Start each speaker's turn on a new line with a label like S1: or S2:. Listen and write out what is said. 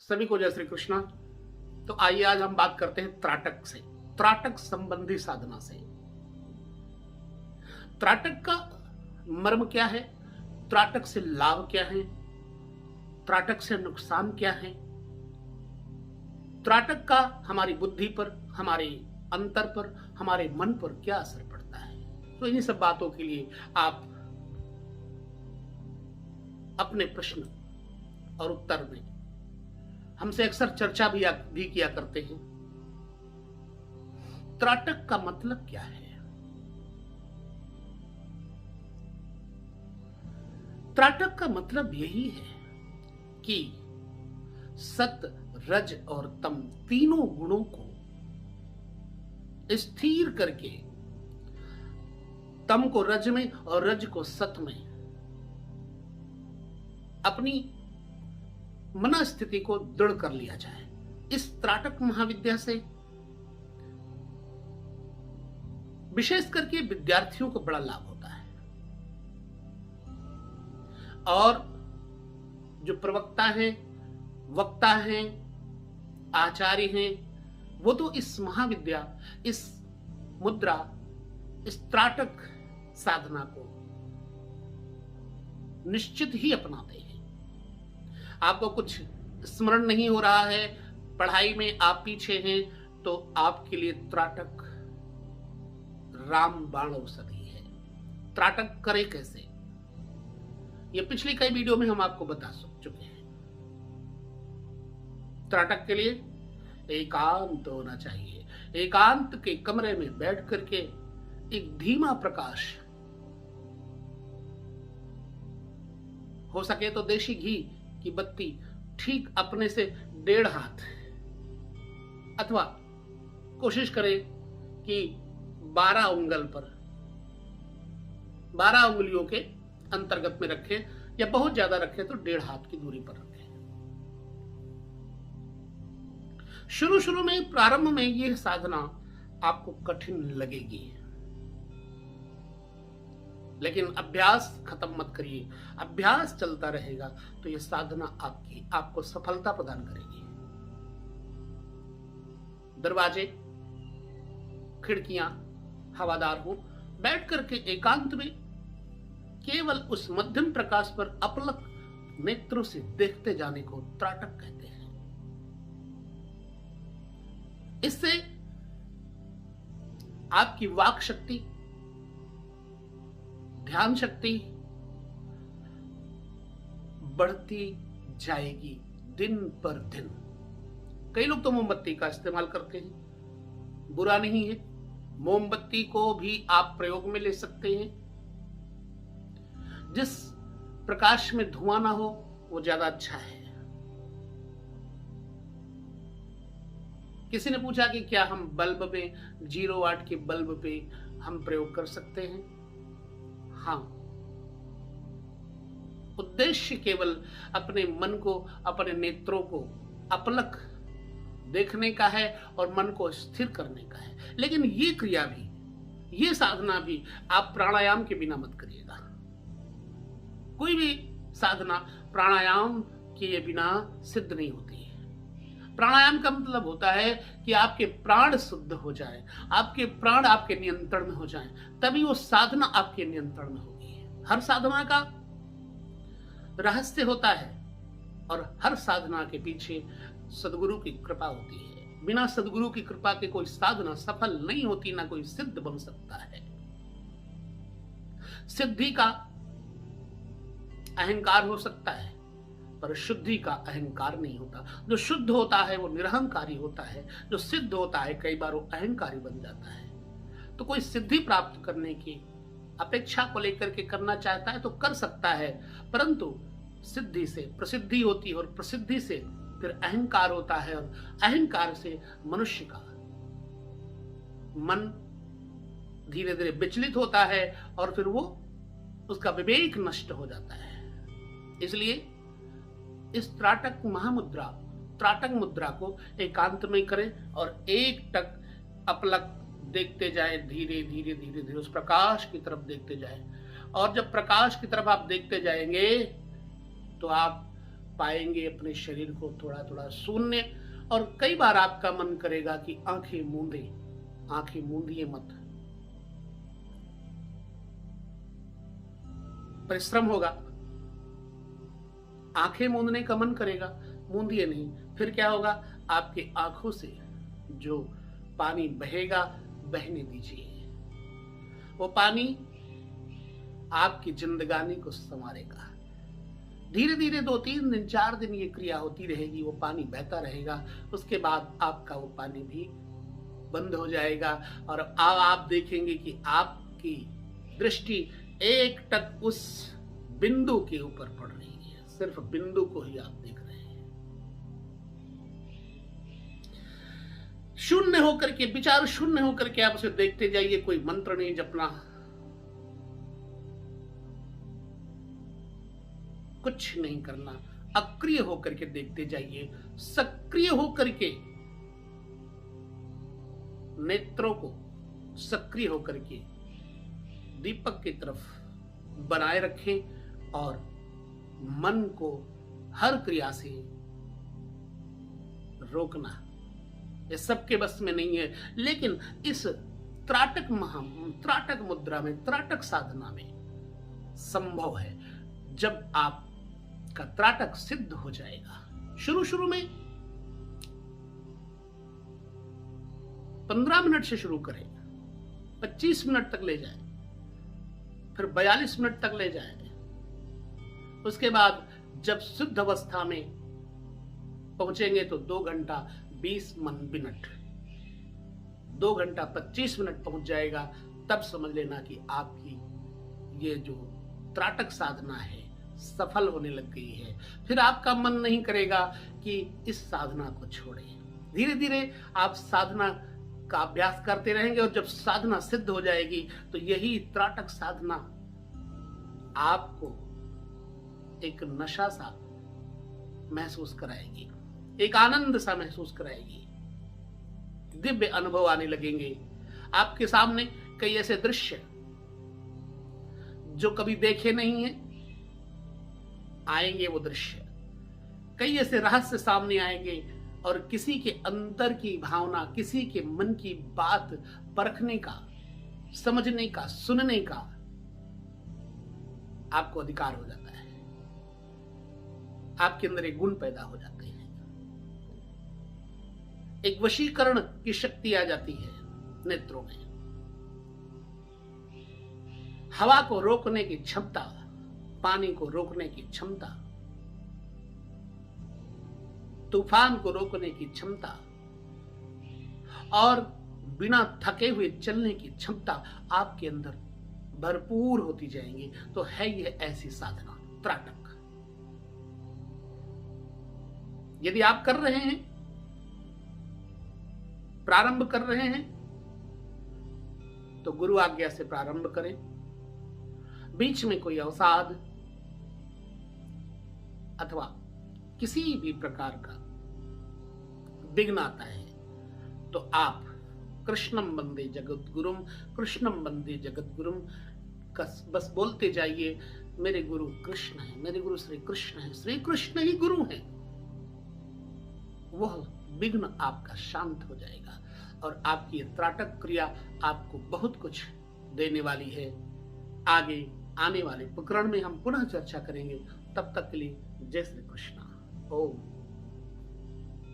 S1: सभी को जय श्री कृष्णा। तो आइए आज हम बात करते हैं त्राटक से, त्राटक संबंधी साधना से। त्राटक का मर्म क्या है, त्राटक से लाभ क्या है, त्राटक से नुकसान क्या है, त्राटक का हमारी बुद्धि पर, हमारे अंतर पर, हमारे मन पर क्या असर पड़ता है। तो इन्हीं सब बातों के लिए आप अपने प्रश्न और उत्तर में हमसे अक्सर चर्चा भी किया करते हैं। त्राटक का मतलब क्या है? त्राटक का मतलब यही है कि सत, रज और तम तीनों गुणों को स्थिर करके, तम को रज में और रज को सत में अपनी मनस्थिति को दृढ़ कर लिया जाए। इस त्राटक महाविद्या से विशेष करके विद्यार्थियों को बड़ा लाभ होता है, और जो प्रवक्ता हैं, वक्ता हैं, आचार्य हैं, वो तो इस महाविद्या, इस मुद्रा, इस त्राटक साधना को निश्चित ही अपनाते हैं। आपको कुछ स्मरण नहीं हो रहा है, पढ़ाई में आप पीछे हैं, तो आपके लिए त्राटक रामबाण औषधि है। त्राटक करे कैसे, ये पिछली कई वीडियो में हम आपको बता चुके हैं। त्राटक के लिए एकांत होना चाहिए। एकांत के कमरे में बैठ करके एक धीमा प्रकाश, हो सके तो देशी घी की बत्ती ठीक अपने से 1.5 हाथ, अथवा कोशिश करें कि 12 उंगल पर, 12 उंगलियों के अंतर्गत में रखें, या बहुत ज्यादा रखें तो 1.5 हाथ की दूरी पर रखें। शुरू में, प्रारंभ में यह साधना आपको कठिन लगेगी, लेकिन अभ्यास खत्म मत करिए। अभ्यास चलता रहेगा तो यह साधना आपको सफलता प्रदान करेगी। दरवाजे, खिड़कियां हवादार हो, बैठ करके एकांत में केवल उस मध्यम प्रकाश पर अपलक नेत्रों से देखते जाने को त्राटक कहते हैं। इससे आपकी वाक शक्ति, ध्यान शक्ति बढ़ती जाएगी दिन पर दिन। कई लोग तो मोमबत्ती का इस्तेमाल करते हैं, बुरा नहीं है, मोमबत्ती को भी आप प्रयोग में ले सकते हैं। जिस प्रकाश में धुआं ना हो वो ज्यादा अच्छा है। किसी ने पूछा कि क्या हम बल्ब में, 0 वाट के बल्ब पे हम प्रयोग कर सकते हैं? हाँ, उद्देश्य केवल अपने मन को, अपने नेत्रों को अपलक देखने का है और मन को स्थिर करने का है। लेकिन ये क्रिया भी, ये साधना भी आप प्राणायाम के बिना मत करिएगा। कोई भी साधना प्राणायाम के बिना सिद्ध नहीं होती है। प्राणायाम का मतलब होता है कि आपके प्राण शुद्ध हो जाए, आपके प्राण आपके नियंत्रण में हो जाएं, तभी वो साधना आपके नियंत्रण में होगी। हर साधना का रहस्य होता है, और हर साधना के पीछे सद्गुरु की कृपा होती है। बिना सद्गुरु की कृपा के कोई साधना सफल नहीं होती, ना कोई सिद्ध बन सकता है। सिद्धि का अहंकार हो सकता है, पर शुद्धि का अहंकार नहीं होता। जो शुद्ध होता है वो निरहंकारी होता है, जो सिद्ध होता है कई बार वो अहंकारी बन जाता है। तो कोई सिद्धि प्राप्त करने की अपेक्षा को लेकर के करना चाहता है तो कर सकता है, परंतु सिद्धि से प्रसिद्धि होती है, और प्रसिद्धि से फिर अहंकार होता है, और अहंकार से मनुष्य का मन धीरे धीरे विचलित होता है, और फिर वो, उसका विवेक नष्ट हो जाता है। इसलिए इस त्राटक महामुद्रा, त्राटक मुद्रा को एकांत में करें और एक टक अपलक देखते जाए, धीरे धीरे धीरे धीरे उस प्रकाश की तरफ देखते जाए। और जब प्रकाश की तरफ आप देखते जाएंगे तो आप पाएंगे अपने शरीर को थोड़ा थोड़ा शून्य, और कई बार आपका मन करेगा कि आंखें मूंदिए मत। परिश्रम होगा, आंखें मूंदने का मन करेगा, मूंदिए नहीं। फिर क्या होगा, आपके आंखों से जो पानी बहेगा बहने दीजिए। वो पानी आपकी जिंदगानी को संवारेगा। धीरे धीरे 2-3 दिन 4 दिन ये क्रिया होती रहेगी, वो पानी बहता रहेगा। उसके बाद आपका वो पानी भी बंद हो जाएगा और अब आप देखेंगे कि आपकी दृष्टि एकटक उस बिंदु के ऊपर पड़ रही है, सिर्फ बिंदु को ही आप देख रहे हैं। शून्य होकर के, विचार शून्य होकर के आप उसे देखते जाइए। कोई मंत्र नहीं जपना, कुछ नहीं करना, अक्रिय होकर के देखते जाइए। सक्रिय होकर के नेत्रों को सक्रिय होकर के दीपक की तरफ बनाए रखें और मन को हर क्रिया से रोकना। ये सबके बस में नहीं है, लेकिन इस त्राटक मुद्रा में, त्राटक साधना में संभव है। जब आपका त्राटक सिद्ध हो जाएगा, शुरू में 15 मिनट से शुरू करें, 25 मिनट तक ले जाए, फिर 42 मिनट तक ले जाए। उसके बाद जब शुद्ध अवस्था में पहुंचेंगे तो 2 घंटा 20 मिनट, 2 घंटा 25 मिनट पहुंच जाएगा। तब समझ लेना कि आपकी ये जो त्राटक साधना है सफल होने लग गई है। फिर आपका मन नहीं करेगा कि इस साधना को छोड़े। धीरे धीरे आप साधना का अभ्यास करते रहेंगे और जब साधना सिद्ध हो जाएगी तो यही त्राटक साधना आपको एक नशा सा महसूस कराएगी, एक आनंद सा महसूस कराएगी, दिव्य अनुभव आने लगेंगे। आपके सामने कई ऐसे दृश्य जो कभी देखे नहीं है आएंगे, वो दृश्य, कई ऐसे रहस्य सामने आएंगे और किसी के अंतर की भावना, किसी के मन की बात परखने का, समझने का, सुनने का आपको अधिकार हो जाता है। आपके अंदर एक गुण पैदा हो जाते हैं, एक वशीकरण की शक्ति आ जाती है नेत्रों में। हवा को रोकने की क्षमता, पानी को रोकने की क्षमता, तूफान को रोकने की क्षमता और बिना थके हुए चलने की क्षमता आपके अंदर भरपूर होती जाएंगी। तो है यह ऐसी साधना त्राटक। यदि आप कर रहे हैं, प्रारंभ कर रहे हैं, तो गुरु आज्ञा से प्रारंभ करें। बीच में कोई अवसाद अथवा किसी भी प्रकार का विघ्न आता है तो आप कृष्णम वंदे जगत गुरुम, कृष्णम वंदे जगत गुरुम बस बोलते जाइए। मेरे गुरु कृष्ण है, मेरे गुरु श्री कृष्ण है, श्री कृष्ण ही गुरु है। वह विघ्न आपका शांत हो जाएगा और आपकी त्राटक क्रिया आपको बहुत कुछ देने वाली है। आगे आने वाले प्रकरण में हम पुनः चर्चा करेंगे। तब तक के लिए जय श्री कृष्ण। ओम।